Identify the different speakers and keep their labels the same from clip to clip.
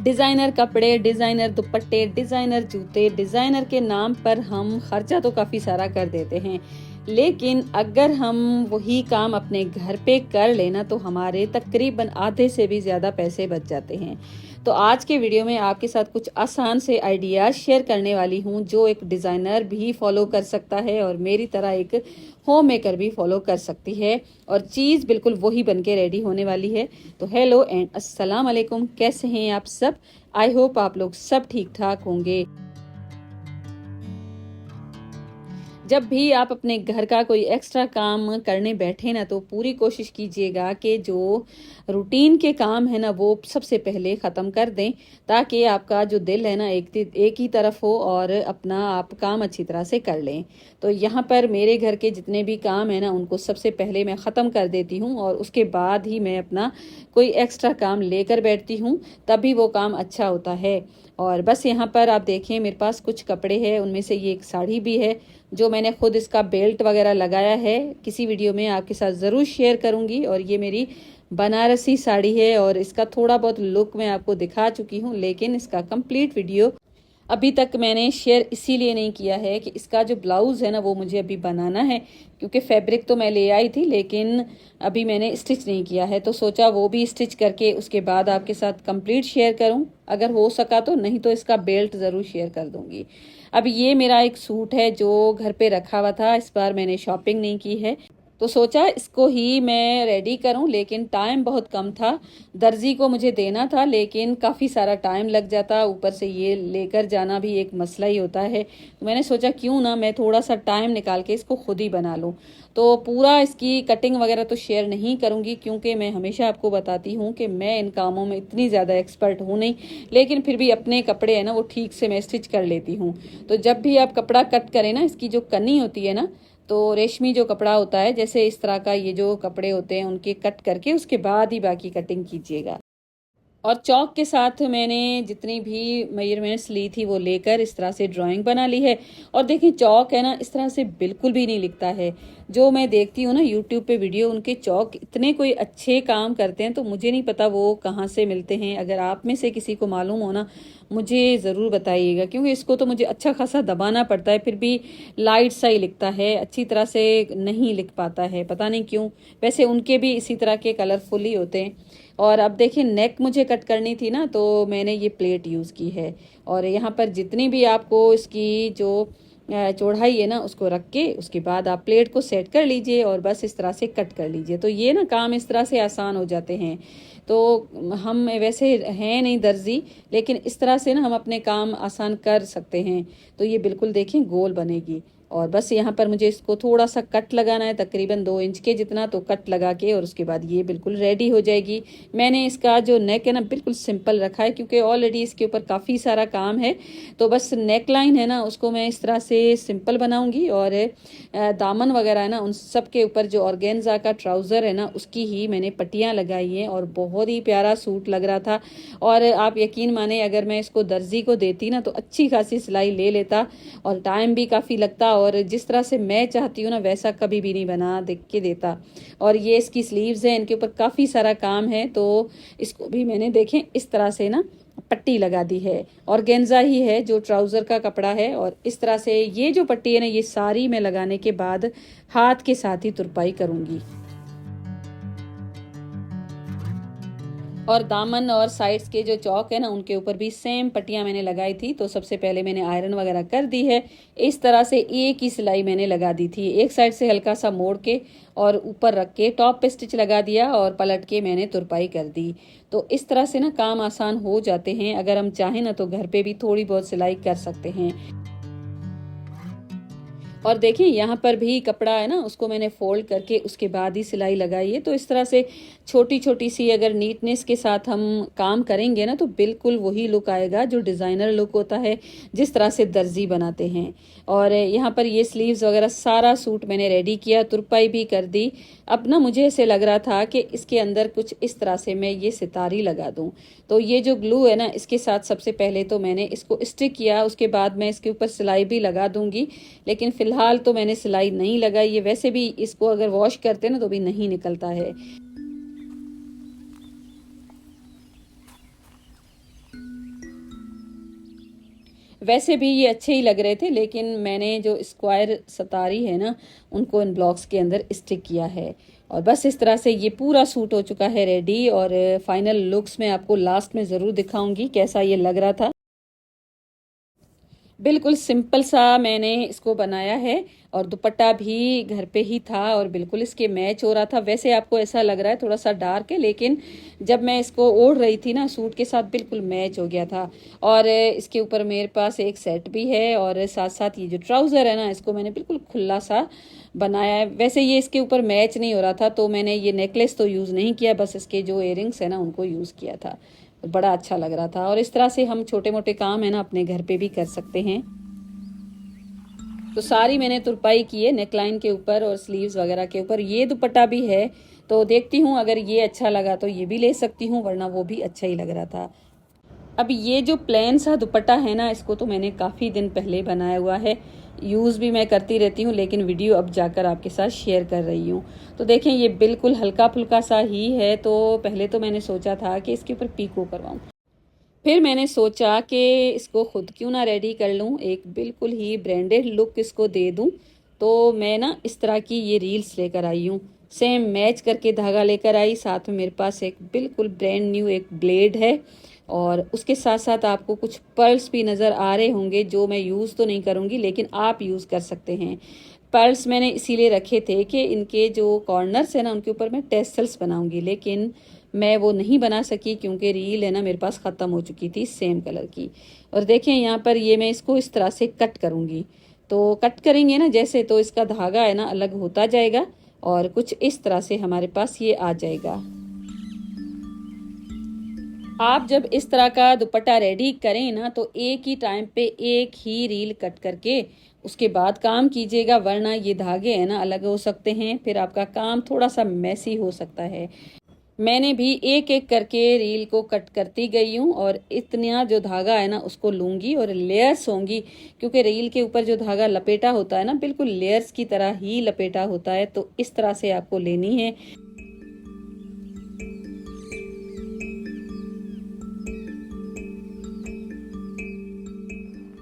Speaker 1: Designer कपड़े, designer दुपट्टे, designer जूते, डिज़ाइनर के नाम पर हम खर्चा तो काफ़ी सारा कर देते हैं, लेकिन अगर हम वही काम अपने घर पे कर लेना तो हमारे तकरीबन आधे से भी ज़्यादा पैसे बच जाते हैं। तो आज के वीडियो में आपके साथ कुछ आसान से आइडियाज़ शेयर करने वाली हूँ जो एक डिज़ाइनर भी फॉलो कर सकता है और मेरी तरह एक होम मेकर भी फॉलो कर सकती है, और चीज़ बिल्कुल वही बन के रेडी होने वाली है। तो हेलो एंड अस्सलाम वालेकुम, कैसे हैं आप सब? आई होप आप लोग सब ठीक ठाक होंगे। जब भी आप अपने घर का कोई एक्स्ट्रा काम करने बैठे ना तो पूरी कोशिश कीजिएगा कि जो रूटीन के काम है ना वो सबसे पहले ख़त्म कर दें, ताकि आपका जो दिल है ना एक ही तरफ हो और अपना आप काम अच्छी तरह से कर लें। तो यहाँ पर मेरे घर के जितने भी काम है ना उनको सबसे पहले मैं ख़त्म कर देती हूँ और उसके बाद ही मैं अपना कोई एक्स्ट्रा काम लेकर बैठती हूँ, तभी वो काम अच्छा होता है। और बस यहाँ पर आप देखें मेरे पास कुछ कपड़े हैं, उनमें से ये एक साड़ी भी है जो मैंने खुद इसका बेल्ट वगैरह लगाया है, किसी वीडियो में आपके साथ ज़रूर शेयर करूँगी। और ये मेरी बनारसी साड़ी है और इसका थोड़ा बहुत लुक मैं आपको दिखा चुकी हूँ, लेकिन इसका कंप्लीट वीडियो अभी तक मैंने शेयर इसीलिए नहीं किया है कि इसका जो ब्लाउज़ है ना वो मुझे अभी बनाना है, क्योंकि फैब्रिक तो मैं ले आई थी लेकिन अभी मैंने स्टिच नहीं किया है। तो सोचा वो भी स्टिच करके उसके बाद आपके साथ कंप्लीट शेयर करूं, अगर हो सका तो, नहीं तो इसका बेल्ट ज़रूर शेयर कर दूंगी। अब ये मेरा एक सूट है जो घर पे रखा हुआ था, इस बार मैंने शॉपिंग नहीं की है तो सोचा इसको ही मैं रेडी करूं, लेकिन टाइम बहुत कम था। दर्जी को मुझे देना था लेकिन काफ़ी सारा टाइम लग जाता, ऊपर से ये लेकर जाना भी एक मसला ही होता है। तो मैंने सोचा क्यों ना मैं थोड़ा सा टाइम निकाल के इसको खुद ही बना लूं। तो पूरा इसकी कटिंग वगैरह तो शेयर नहीं करूंगी, क्योंकि मैं हमेशा आपको बताती हूँ कि मैं इन कामों में इतनी ज़्यादा एक्सपर्ट हूँ नहीं, लेकिन फिर भी अपने कपड़े हैं ना वो ठीक से मैं स्टिच कर लेती हूँ। तो जब भी आप कपड़ा कट करें ना, इसकी जो कनी होती है ना, तो रेशमी जो कपड़ा होता है जैसे इस तरह का, ये जो कपड़े होते हैं उनके कट करके उसके बाद ही बाकी कटिंग कीजिएगा। और चौक के साथ मैंने जितनी भी मेजरमेंट्स ली थी वो लेकर इस तरह से ड्राइंग बना ली है। और देखिए चौक है ना इस तरह से बिल्कुल भी नहीं लिखता है। जो मैं देखती हूँ ना यूट्यूब पे वीडियो, उनके चौक इतने कोई अच्छे काम करते हैं, तो मुझे नहीं पता वो कहाँ से मिलते हैं। अगर आप में से किसी को मालूम हो ना मुझे ज़रूर बताइएगा, क्योंकि इसको तो मुझे अच्छा खासा दबाना पड़ता है, फिर भी लाइट सा ही लिखता है, अच्छी तरह से नहीं लिख पाता है, पता नहीं क्यों। वैसे उनके भी इसी तरह के कलरफुल ही होते हैं। और अब देखिए नेक मुझे कट करनी थी ना, तो मैंने ये प्लेट यूज़ की है। और यहाँ पर जितनी भी आपको इसकी जो चौड़ाई है ना उसको रख के उसके बाद आप प्लेट को सेट कर लीजिए और बस इस तरह से कट कर लीजिए। तो ये ना काम इस तरह से आसान हो जाते हैं। तो हम वैसे हैं नहीं दर्जी, लेकिन इस तरह से ना हम अपने काम आसान कर सकते हैं। तो ये बिल्कुल देखें गोल बनेगी। और बस यहाँ पर मुझे इसको थोड़ा सा कट लगाना है, तकरीबन 2 इंच के जितना, तो कट लगा के और उसके बाद ये बिल्कुल रेडी हो जाएगी। मैंने इसका जो नेक है ना बिल्कुल सिंपल रखा है, क्योंकि ऑलरेडी इसके ऊपर काफ़ी सारा काम है। तो बस नेक लाइन है ना उसको मैं इस तरह से सिंपल बनाऊंगी, और दामन वगैरह है ना उन सब के ऊपर जो ऑर्गेन्जा का ट्राउज़र है ना उसकी ही मैंने पट्टियाँ लगाई हैं, और बहुत ही प्यारा सूट लग रहा था। और आप यकीन माने अगर मैं इसको दर्जी को देती ना तो अच्छी खासी सिलाई ले लेता और टाइम भी काफ़ी लगता, और जिस तरह से मैं चाहती हूँ ना वैसा कभी भी नहीं बना देख के देता। और ये इसकी स्लीव्स हैं, इनके ऊपर काफ़ी सारा काम है, तो इसको भी मैंने देखें इस तरह से ना पट्टी लगा दी है। और गेंजा ही है जो ट्राउज़र का कपड़ा है, और इस तरह से ये जो पट्टी है ना ये सारी मैं लगाने के बाद हाथ के साथ ही तुरपाई करूँगी। और दामन और साइड्स के जो चौक है ना उनके ऊपर भी सेम पट्टियाँ मैंने लगाई थी। तो सबसे पहले मैंने आयरन वगैरह कर दी है। इस तरह से एक ही सिलाई मैंने लगा दी थी, एक साइड से हल्का सा मोड़ के और ऊपर रख के टॉप पे स्टिच लगा दिया और पलट के मैंने तुरपाई कर दी। तो इस तरह से ना काम आसान हो जाते हैं। अगर हम चाहें ना तो घर पे भी थोड़ी बहुत सिलाई कर सकते हैं। और देखिए यहाँ पर भी कपड़ा है ना उसको मैंने फोल्ड करके उसके बाद ही सिलाई लगाई है। तो इस तरह से छोटी छोटी सी अगर नीटनेस के साथ हम काम करेंगे ना तो बिल्कुल वही लुक आएगा जो डिज़ाइनर लुक होता है, जिस तरह से दर्जी बनाते हैं। और यहाँ पर ये स्लीव्स वगैरह सारा सूट मैंने रेडी किया, तुरपाई भी कर दी। अब ना मुझे ऐसे लग रहा था कि इसके अंदर कुछ इस तरह से मैं ये सितारी लगा दूँ। तो ये जो ग्लू है ना इसके साथ सबसे पहले तो मैंने इसको स्टिक किया, उसके बाद मैं इसके ऊपर सिलाई भी लगा दूंगी। लेकिन फिलहाल तो मैंने सिलाई नहीं लगाई है, वैसे भी इसको अगर वॉश करते ना तो भी नहीं निकलता है। वैसे भी ये अच्छे ही लग रहे थे, लेकिन मैंने जो स्क्वायर सतारी है ना उनको इन ब्लॉक्स के अंदर स्टिक किया है। और बस इस तरह से ये पूरा सूट हो चुका है रेडी। और फाइनल लुक्स मैं आपको लास्ट में ज़रूर दिखाऊंगी कैसा ये लग रहा था। बिल्कुल सिंपल सा मैंने इसको बनाया है और दुपट्टा भी घर पे ही था और बिल्कुल इसके मैच हो रहा था। वैसे आपको ऐसा लग रहा है थोड़ा सा डार्क है, लेकिन जब मैं इसको ओढ़ रही थी ना सूट के साथ बिल्कुल मैच हो गया था। और इसके ऊपर मेरे पास एक सेट भी है और साथ साथ ये जो ट्राउज़र है ना इसको मैंने बिल्कुल खुला सा बनाया है। वैसे ये इसके ऊपर मैच नहीं हो रहा था तो मैंने ये नेकलेस तो यूज़ नहीं किया, बस इसके जो इयररिंग्स है ना उनको यूज़ किया था। बड़ा अच्छा लग रहा था। और इस तरह से हम छोटे मोटे काम है ना अपने घर पे भी कर सकते हैं। तो सारी मैंने तुरपाई की है नेकलाइन के ऊपर और स्लीव्स वगैरह के ऊपर। ये दुपट्टा भी है तो देखती हूँ अगर ये अच्छा लगा तो ये भी ले सकती हूँ, वरना वो भी अच्छा ही लग रहा था। अब ये जो प्लेन सा दुपट्टा है ना इसको तो मैंने काफ़ी दिन पहले बनाया हुआ है, यूज़ भी मैं करती रहती हूँ, लेकिन वीडियो अब जाकर आपके साथ शेयर कर रही हूँ। तो देखें ये बिल्कुल हल्का फुल्का सा ही है। तो पहले तो मैंने सोचा था कि इसके ऊपर पीको करवाऊँ, फिर मैंने सोचा कि इसको खुद क्यों ना रेडी कर लूँ, एक बिल्कुल ही ब्रांडेड लुक इसको दे दूँ। तो मैं ना इस तरह की ये रील्स लेकर आई हूँ, सेम मैच करके धागा लेकर आई, साथ में मेरे पास एक बिल्कुल ब्रांड न्यू एक ब्लेड है और उसके साथ साथ आपको कुछ पर्ल्स भी नज़र आ रहे होंगे जो मैं यूज़ तो नहीं करूँगी लेकिन आप यूज़ कर सकते हैं। पर्ल्स मैंने इसीलिए रखे थे कि इनके जो कॉर्नर्स है ना उनके ऊपर मैं टेसल्स बनाऊंगी, लेकिन मैं वो नहीं बना सकी क्योंकि रील है ना मेरे पास ख़त्म हो चुकी थी सेम कलर की। और देखें यहाँ पर ये मैं इसको इस तरह से कट करूँगी। तो कट करेंगे ना जैसे तो इसका धागा है ना अलग होता जाएगा और कुछ इस तरह से हमारे पास ये आ जाएगा। आप जब इस तरह का दुपट्टा रेडी करें ना तो एक ही टाइम पे एक ही रील कट करके उसके बाद काम कीजिएगा, वरना ये धागे है ना अलग हो सकते हैं, फिर आपका काम थोड़ा सा मैसी हो सकता है। मैंने भी एक एक करके रील को कट करती गई हूँ और इतना जो धागा है ना उसको लूँगी और लेयर्स होंगी, क्योंकि रील के ऊपर जो धागा लपेटा होता है ना बिल्कुल लेयर्स की तरह ही लपेटा होता है। तो इस तरह से आपको लेनी है।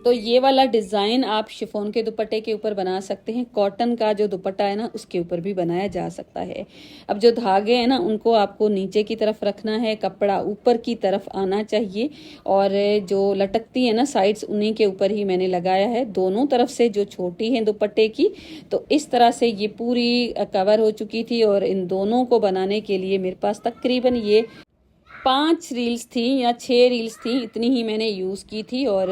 Speaker 1: तो ये वाला डिज़ाइन आप शिफॉन के दुपट्टे के ऊपर बना सकते हैं, कॉटन का जो दुपट्टा है ना उसके ऊपर भी बनाया जा सकता है। अब जो धागे हैं ना उनको आपको नीचे की तरफ रखना है, कपड़ा ऊपर की तरफ आना चाहिए और जो लटकती है ना साइड्स उन्हीं के ऊपर ही मैंने लगाया है, दोनों तरफ से जो छोटी है दुपट्टे की। तो इस तरह से ये पूरी कवर हो चुकी थी और इन दोनों को बनाने के लिए मेरे पास तकरीबन ये 5 रील्स थी या 6 रील्स थी, इतनी ही मैंने यूज़ की थी। और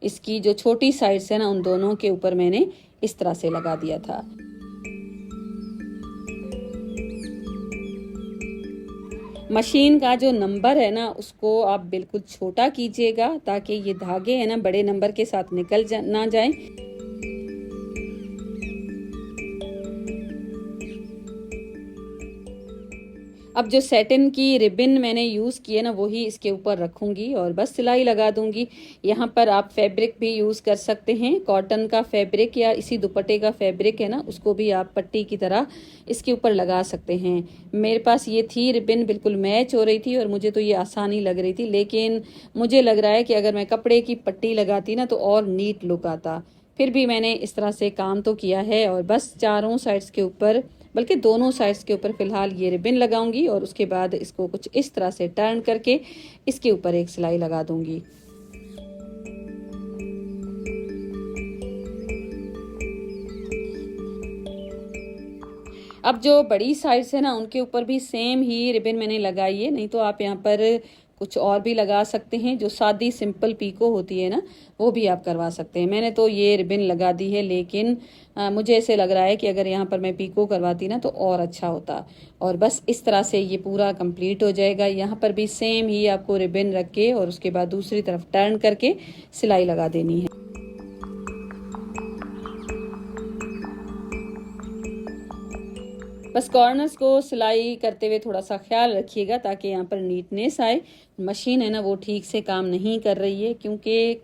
Speaker 1: इसकी जो छोटी साइड्स है ना उन दोनों के ऊपर मैंने इस तरह से लगा दिया था। मशीन का जो नंबर है ना उसको आप बिल्कुल छोटा कीजिएगा ताकि ये धागे है ना बड़े नंबर के साथ निकल ना जाए। अब जो सैटिन की रिबन मैंने यूज़ की है ना वही इसके ऊपर रखूँगी और बस सिलाई लगा दूँगी। यहाँ पर आप फैब्रिक भी यूज़ कर सकते हैं, कॉटन का फैब्रिक या इसी दुपट्टे का फैब्रिक है ना उसको भी आप पट्टी की तरह इसके ऊपर लगा सकते हैं। मेरे पास ये थी रिबन, बिल्कुल मैच हो रही थी और मुझे तो ये आसानी लग रही थी, लेकिन मुझे लग रहा है कि अगर मैं कपड़े की पट्टी लगाती ना तो और नीट लुक आता। फिर भी मैंने इस तरह से काम तो किया है और बस चारों साइड्स के ऊपर, बल्कि दोनों साइड्स के ऊपर फ़िलहाल ये रिबन लगाऊंगी और उसके बाद इसको कुछ इस तरह से टर्न करके इसके ऊपर एक सिलाई लगा दूंगी। अब जो बड़ी साइड्स है ना उनके ऊपर भी सेम ही रिबन मैंने लगाई है, नहीं तो आप यहाँ पर कुछ और भी लगा सकते हैं। जो सादी सिंपल पीको होती है ना वो भी आप करवा सकते हैं। मैंने तो ये रिबन लगा दी है, लेकिन मुझे ऐसे लग रहा है कि अगर यहाँ पर मैं पीको करवाती ना तो और अच्छा होता। और बस इस तरह से ये पूरा कंप्लीट हो जाएगा। यहाँ पर भी सेम ही आपको रिबन रख के और उसके बाद दूसरी तरफ टर्न करके सिलाई लगा देनी है। बस कॉर्नर्स को सिलाई करते हुए थोड़ा सा ख्याल रखिएगा ताकि यहाँ पर नीटनेस आए। मशीन है ना वो ठीक से काम नहीं कर रही है क्योंकि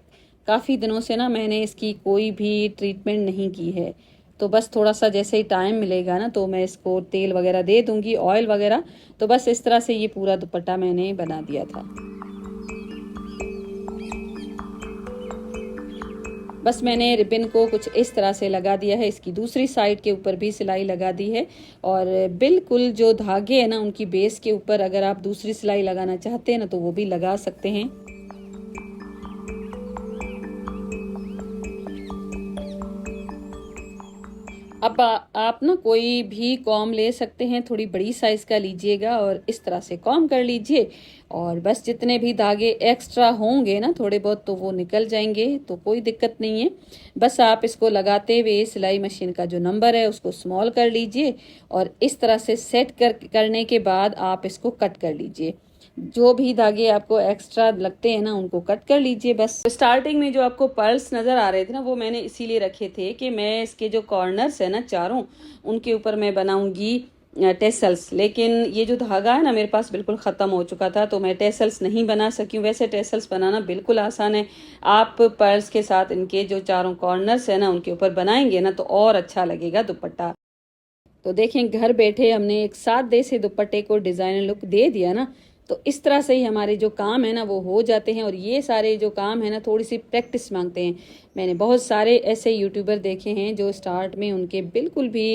Speaker 1: काफ़ी दिनों से ना मैंने इसकी कोई भी ट्रीटमेंट नहीं की है। तो बस थोड़ा सा जैसे ही टाइम मिलेगा ना तो मैं इसको तेल वगैरह दे दूँगी, ऑयल वगैरह। तो बस इस तरह से ये पूरा दुपट्टा मैंने बना दिया था। बस मैंने रिबन को कुछ इस तरह से लगा दिया है, इसकी दूसरी साइड के ऊपर भी सिलाई लगा दी है। और बिल्कुल जो धागे हैं ना उनकी बेस के ऊपर अगर आप दूसरी सिलाई लगाना चाहते हैं ना तो वो भी लगा सकते हैं। अब आप ना कोई भी कॉम ले सकते हैं, थोड़ी बड़ी साइज का लीजिएगा और इस तरह से कॉम कर लीजिए। और बस जितने भी धागे एक्स्ट्रा होंगे ना थोड़े बहुत तो वो निकल जाएंगे, तो कोई दिक्कत नहीं है। बस आप इसको लगाते हुए सिलाई मशीन का जो नंबर है उसको स्मॉल कर लीजिए और इस तरह से सेट करने के बाद आप इसको कट कर लीजिए। जो भी धागे आपको एक्स्ट्रा लगते हैं ना उनको कट कर लीजिए। बस स्टार्टिंग में जो आपको पर्ल्स नज़र आ रहे थे ना वो मैंने इसीलिए रखे थे कि मैं इसके जो कॉर्नर्स है ना चारों उनके ऊपर मैं बनाऊंगी टेसल्स। लेकिन ये जो धागा है ना मेरे पास बिल्कुल ख़त्म हो चुका था तो मैं टेसल्स नहीं बना सकी हूँ। वैसे टेसल्स बनाना बिल्कुल आसान है, आप पर्ल्स के साथ इनके जो चारों कॉर्नर्स है ना उनके ऊपर बनाएंगे ना तो और अच्छा लगेगा दुपट्टा। तो देखें घर बैठे हमने एक सादे से दुपट्टे को डिज़ाइनर लुक दे दिया ना, तो इस तरह से ही हमारे जो काम है ना वो हो जाते हैं। और ये सारे जो काम है ना थोड़ी सी प्रैक्टिस मांगते हैं। मैंने बहुत सारे ऐसे यूट्यूबर देखे हैं जो स्टार्ट में उनके बिल्कुल भी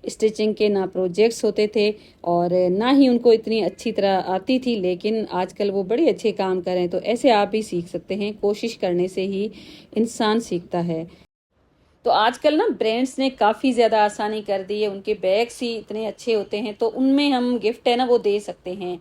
Speaker 1: स्टिचिंग के ना प्रोजेक्ट्स होते थे और ना ही उनको इतनी अच्छी तरह आती थी, लेकिन आजकल वो बड़े अच्छे काम कर रहे हैं। तो ऐसे आप भी सीख सकते हैं, कोशिश करने से ही इंसान सीखता है। तो आजकल ना ब्रांड्स ने काफ़ी ज़्यादा आसानी कर दी है, उनके बैग्स ही इतने अच्छे होते हैं तो उनमें हम गिफ्ट है ना वो दे सकते हैं।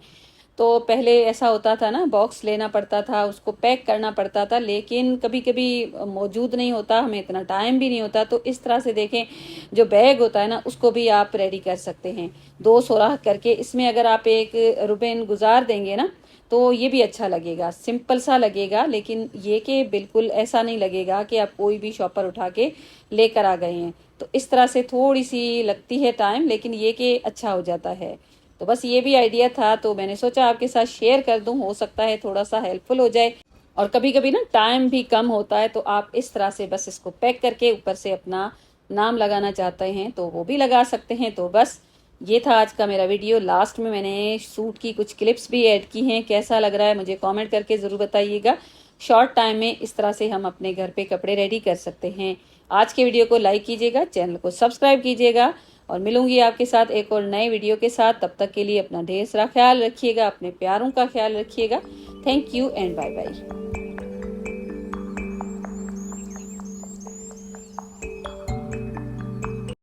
Speaker 1: तो पहले ऐसा होता था ना, बॉक्स लेना पड़ता था, उसको पैक करना पड़ता था, लेकिन कभी कभी मौजूद नहीं होता, हमें इतना टाइम भी नहीं होता। तो इस तरह से देखें जो बैग होता है ना उसको भी आप रेडी कर सकते हैं, 2 सुराख करके। इसमें अगर आप एक रुबन गुजार देंगे ना तो ये भी अच्छा लगेगा, सिंपल सा लगेगा, लेकिन ये कि बिल्कुल ऐसा नहीं लगेगा कि आप कोई भी शॉपर उठा के लेकर आ गए हैं। तो इस तरह से थोड़ी सी लगती है टाइम, लेकिन ये कि अच्छा हो जाता है। तो बस ये भी आइडिया था तो मैंने सोचा आपके साथ शेयर कर दूं, हो सकता है थोड़ा सा हेल्पफुल हो जाए। और कभी कभी ना टाइम भी कम होता है तो आप इस तरह से बस इसको पैक करके ऊपर से अपना नाम लगाना चाहते हैं तो वो भी लगा सकते हैं। तो बस ये था आज का मेरा वीडियो। लास्ट में मैंने सूट की कुछ क्लिप्स भी ऐड की हैं, कैसा लग रहा है मुझे कमेंट करके ज़रूर बताइएगा। शॉर्ट टाइम में इस तरह से हम अपने घर पे कपड़े रेडी कर सकते हैं। आज के वीडियो को लाइक कीजिएगा, चैनल को सब्सक्राइब कीजिएगा और मिलूंगी आपके साथ एक और नए वीडियो के साथ। तब तक के लिए अपना ढेर सारा ख्याल रखिएगा, अपने प्यारों का ख्याल रखिएगा। Thank you and bye bye.